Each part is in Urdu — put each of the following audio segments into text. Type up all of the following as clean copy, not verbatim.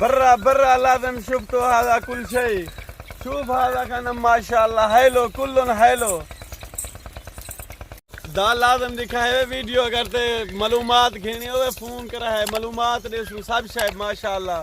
برا برا لازم شفت هذا كل شيء شوف هذا كان ما شاء الله هيلو كلن هيلو دا لازم دکھا ہے ویڈیو کرتے معلومات گھنی ہوئے فون کرا ہے معلومات دے سب شاید ماشاءاللہ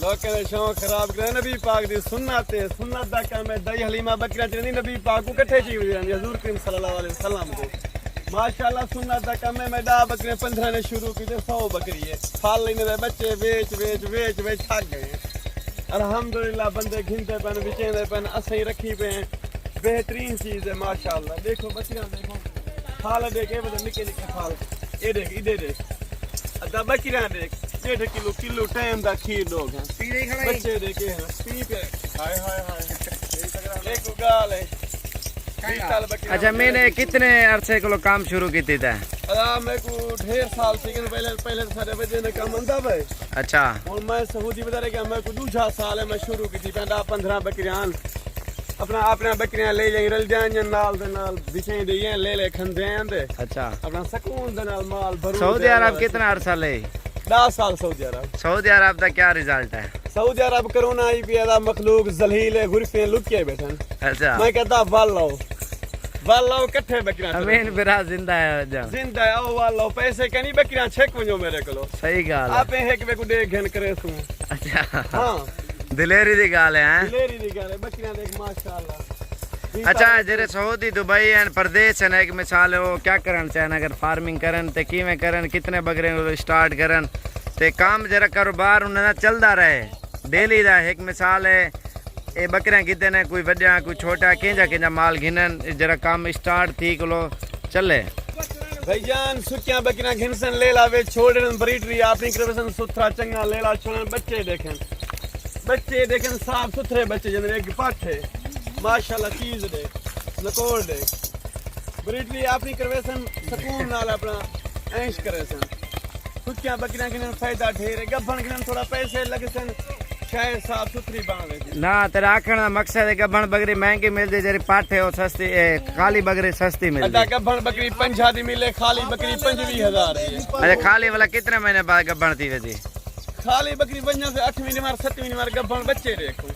لوگ کہتے شوق خراب کرے نبی پاک دی سنت ہے سنت دا کام ہے دہی حلیمہ بکریاں چنی نبی پاک کو کٹھے چی ہوئی حضور کریم صلی اللہ علیہ وسلم کو ماشاءاللہ سنت دا کام ہے میں 10 بکریاں 15 نے شروع کی تے 100 بکری ہے پھال لینے دے بچے بیچ بیچ بیچ بیچ تھک گئے الحمدللہ بندے گھنتے پن وچیندے پن اسیں رکھی پے بہترین چیز ہے ماشاءاللہ دیکھو بکریاں دیکھو پھال دیکھے تے نکے نکے پھال اے دیکھ ادھر دیکھ ادا بکریاں دیکھ 1.5 کلو ٹائم دا کھیر لوگ ہیں پی نہیں کھڑا بچے دیکھے ہیں پی پہ ہائے ہائے ہائے ایک گال ہے اچھا میں نے کتنے عرصے کو کام شروع کی تھی تھا میں کو ڈھیر سال سے پہلے سارے بجے نے کام اندا بھائی اچھا اور میں سعودی بتا رہے کہ میں کو دوسرا سال ہے میں شروع کی تھی پہلا 15 بکریاں اپنا بکریاں لے جائیں رل جائیں نال دے نال بچیں دے لے لے کھندے ہیں دے اچھا اپنا سکون دے نال مال بھرو سعودی عرب کتنا عرصہ لے 10 سال سعودی عرب کا کیا رزلٹ ہے سعودی عرب کرونا آئی پی دا مخلوق ذلیل غرفے لکے بیٹھن اچھا میں کہتا واللو کٹھے بکریاں امین برا زندہ ہے جا زندہ ہے او واللو پیسے کنی بکریاں چھک ونجو میرے کولو صحیح گال آپ ایک وے کو دے گھن کرے سوں اچھا ہاں دلیری دی گال ہے ہیں دلیری دی گال ہے بکریاں دیکھ ماشاءاللہ اچھا جڑے سعودی دبئی ہیں پردیس ہیں ایک مثال ہے وہ کیا کرن چاہن اگر فارمنگ کرن تے کیویں کرن کتنے بکرے سٹارٹ کرن تے کام جرا کاروبار انہاں دا چلدا رہے ڈیلی دا ایک مثال ہے اے بکریاں کتے نے کوئی وڈیا کوئی چھوٹا کینجا مال گھنن جرا کام سٹارٹ تھی کلو چلے بھائی جان سکیاں بکریاں گھنسن لے لاوے چھوڑن بریڈری اپنی کروسن ستھرا چنگا لے لا چھوڑن بچے دیکھن صاف ستھرے بچے جن ایک پٹ ہے ماشاءاللہ چیز دے نکوڑ دے بریڈری اپنی کروسن سکون نال اپنا عیش کرے سن سکیاں بکریاں گھنن فائدہ ڈھیر ہے گبھن گھنن تھوڑا پیسے لگ سن شاید صاف ستھری بنا دے نا تیرا آکھنا مقصد ہے گبھن بکری مہنگی مل دے جری پاٹ ہے وہ سستی خالی بکری سستی مل ادا دے گبھن بکری 50 دی ملے خالی بکری 25000 ہے اچھا خالی والا کتنے مہینے بعد گبھن تھی ویسی خالی بکری بنیا سے 8 مہینے مار 7 مہینے مار گبھن بچے دیکھو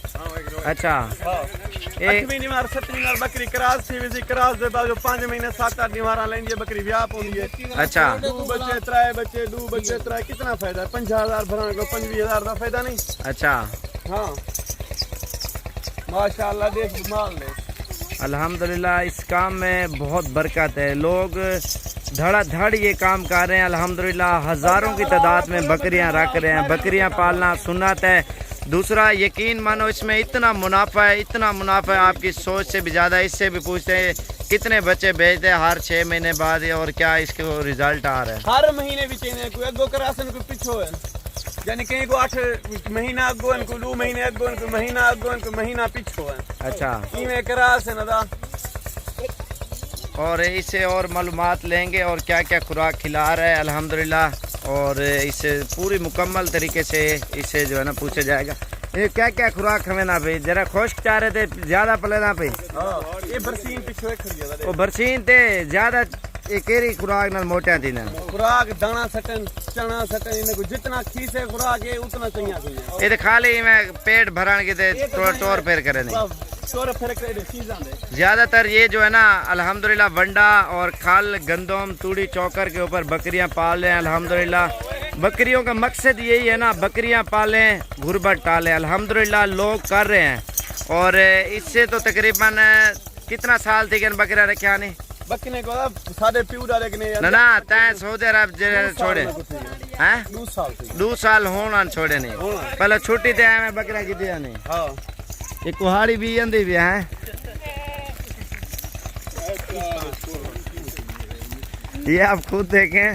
اچھا 8 مہینے مار 7 مہینے مار بکری کراس تھی ویسی کراس دے بعد 5 مہینے 7-8 دیوارا لیں گے بکری ویا پوندی ہے اچھا 2 بچے 3 بچے 2 بچے 3 کتنا فائدہ ہے 50000 بھران کو 25000 دا فائدہ نہیں اچھا ہاں ماشاءاللہ دیکھ مال لے الحمدللہ اس کام میں بہت برکت ہے لوگ دھڑا دھڑ یہ کام کر رہے ہیں الحمدللہ ہزاروں کی تعداد میں بکریاں رکھ رہے ہیں بکریاں پالنا سنت ہے دوسرا یقین مانو اس میں اتنا منافع ہے آپ کی سوچ سے بھی زیادہ اس سے بھی پوچھتے ہیں کتنے بچے بھیجتے ہیں ہر 6 مہینے بعد اور کیا اس کے رزلٹ آ رہا ہے ہر مہینے بھی چاہیے کوئی اگو کراسن کوئی پچھو ہے یعنی کہیں کو 8 مہینہ اگو ان کو 2 مہینے اگو ان کو مہینہ اگو ان کو مہینہ پچھو ہے اچھا میں کراسن ادا اور اس سے اور معلومات لیں گے اور کیا کیا خوراک کھلا رہا ہے الحمدللہ اور اس سے پوری مکمل طریقے سے اس سے جو ہے نا پوچھا جائے گا یہ کیا کیا خوراک ہمیں نہ پہ ذرا خشک چاہ رہے تھے زیادہ پلے نہ پہ یہ برسین پچھو ہے کھڑی ہے وہ برسین تے زیادہ کیری خوراک نال موٹیاں تھی نا خوراک دانا سٹن چنا سٹن ان کو جتنا کھیسے خوراک ہے اتنا چنگا یہ تو خالی میں پیٹ بھران کے تے ٹور پھیر کرے نہیں زیادہ تر یہ جو ہے نا الحمدللہ ونڈا اور کھل گندم توڑی چوکر کے اوپر بکریاں پال رہے ہیں الحمدللہ بکریوں کا مقصد یہی ہے نا بکریاں پالیں غربت ٹالیں الحمدللہ لوگ کر رہے ہیں اور اس سے تو تقریباً کتنا سال تھی کہ بکریاں رکھا نہیں بکنے کو ساڑھے پیو ڈالے کہ نہیں نا تائیں سعودی عرب چھوڑے ہیں 2 سال ہونا چھوڑے نہیں پہلے چھوٹی تے آئے میں بکریاں کی دیا نہیں ہاں یہ کوہاڑی بھی اندھی بھی ہیں یہ آپ خود دیکھیں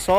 100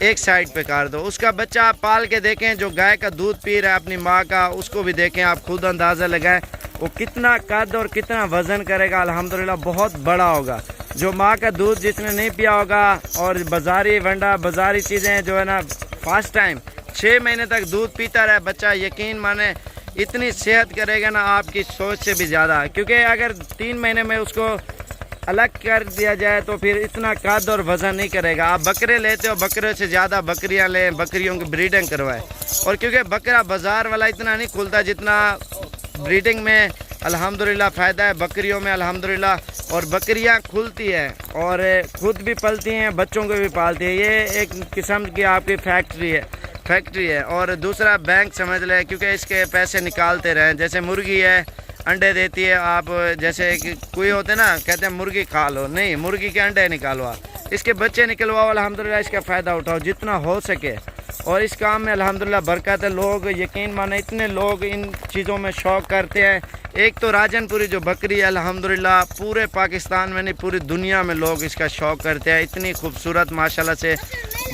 ایک سائڈ پہ کر دو. اس کا بچہ آپ پال کے دیکھیں جو گائے کا دودھ پی رہا ہے اپنی ماں کا, اس کو بھی دیکھیں, آپ خود اندازہ لگائیں وہ کتنا قد اور کتنا وزن کرے گا. الحمدللہ بہت بڑا ہوگا. جو ماں کا دودھ جس نے نہیں پیا ہوگا اور بازاری ونڈا بازاری چیزیں جو ہے نا فاسٹ ٹائم 6 مہینے تک دودھ پیتا رہے بچہ, یقین مانے اتنی صحت کرے گا نا آپ کی سوچ سے بھی زیادہ. کیونکہ اگر 3 مہینے میں اس کو الگ کر دیا جائے تو پھر اتنا قد اور وزن نہیں کرے گا. آپ بکرے لیتے ہو, بکرے سے زیادہ بکریاں لیں, بکریوں کی بریڈنگ کروائے. اور کیونکہ بکرا بازار والا اتنا نہیں کھلتا جتنا بریڈنگ میں الحمدللہ فائدہ ہے بکریوں میں الحمدللہ. اور بکریاں کھلتی ہے اور خود بھی پلتی ہیں, بچوں کو بھی پالتی ہے. یہ ایک قسم کی آپ کی فیکٹری ہے. اور دوسرا بینک سمجھ لیں, کیونکہ اس کے پیسے نکالتے رہیں. جیسے مرغی ہے انڈے دیتی ہے, آپ جیسے کہ کوئی ہوتے نا کہتے ہیں مرغی کھا لو, نہیں, مرغی کے انڈے نکالوا, اس کے بچے نکلواؤ. الحمدللہ اس کا فائدہ اٹھاؤ جتنا ہو سکے. اور اس کام میں الحمدللہ برکت ہے. لوگ یقین مانے اتنے لوگ ان چیزوں میں شوق کرتے ہیں. ایک تو راجن پوری جو بکری ہے الحمدللہ پورے پاکستان میں نہیں پوری دنیا میں لوگ اس کا شوق کرتے ہیں. اتنی خوبصورت ماشاءاللہ سے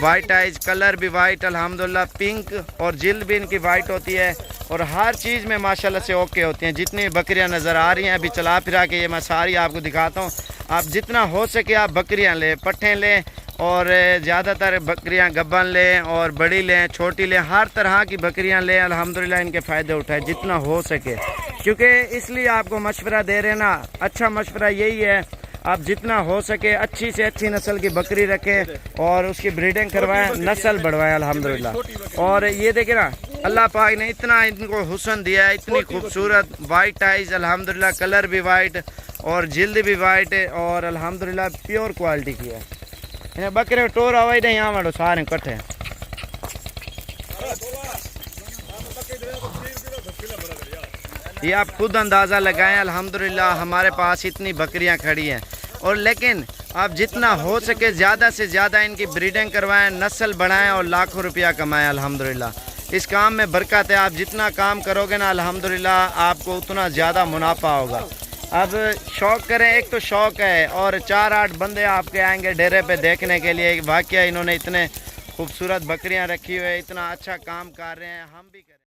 وائٹ آئیز, کلر بھی وائٹ الحمدللہ, پنک اور جلد بھی ان کی وائٹ ہوتی ہے. اور ہر چیز میں ماشاءاللہ سے اوکے ہوتی ہیں. جتنی بکریاں نظر آ رہی ہیں ابھی چلا پھرا کے یہ میں ساری آپ کو دکھاتا ہوں. آپ جتنا ہو سکے آپ بکریاں لیں, پٹھیں لیں, اور زیادہ تر بکریاں گبن لیں اور بڑی لیں چھوٹی لیں, ہر طرح کی بکریاں لیں. الحمدللہ ان کے فائدے اٹھائیں جتنا ہو سکے. کیونکہ اس لیے آپ کو مشورہ دے رہے ہیں نا, اچھا مشورہ یہی ہے آپ جتنا ہو سکے اچھی سے اچھی نسل کی بکری رکھیں اور اس کی بریڈنگ کروائیں, نسل بڑھوائیں الحمدللہ. اور یہ دیکھیں نا اللہ پاک نے اتنا ان کو حسن دیا ہے, اتنی خوبصورت وائٹ آئیز الحمدللہ, کلر بھی وائٹ اور جلد بھی وائٹ اور الحمدللہ پیور کوالٹی کی ہے. بکرے ٹور آوائی دیں یہاں واڑو سارے کٹھے. یہ آپ خود اندازہ لگائیں. الحمدللہ ہمارے پاس اتنی بکریاں کھڑی ہیں. اور لیکن آپ جتنا ہو سکے زیادہ سے زیادہ ان کی بریڈنگ کروائیں, نسل بڑھائیں اور لاکھوں روپیہ کمائیں. الحمدللہ اس کام میں برکت ہے. آپ جتنا کام کرو گے نا الحمدللہ آپ کو اتنا زیادہ منافع ہوگا. اب شوق کریں, ایک تو شوق ہے اور 4-8 بندے آپ کے آئیں گے ڈیرے پہ دیکھنے کے لیے. واقعہ انہوں نے اتنے خوبصورت بکریاں رکھی ہوئے, اتنا اچھا کام کر رہے ہیں, ہم بھی کریں.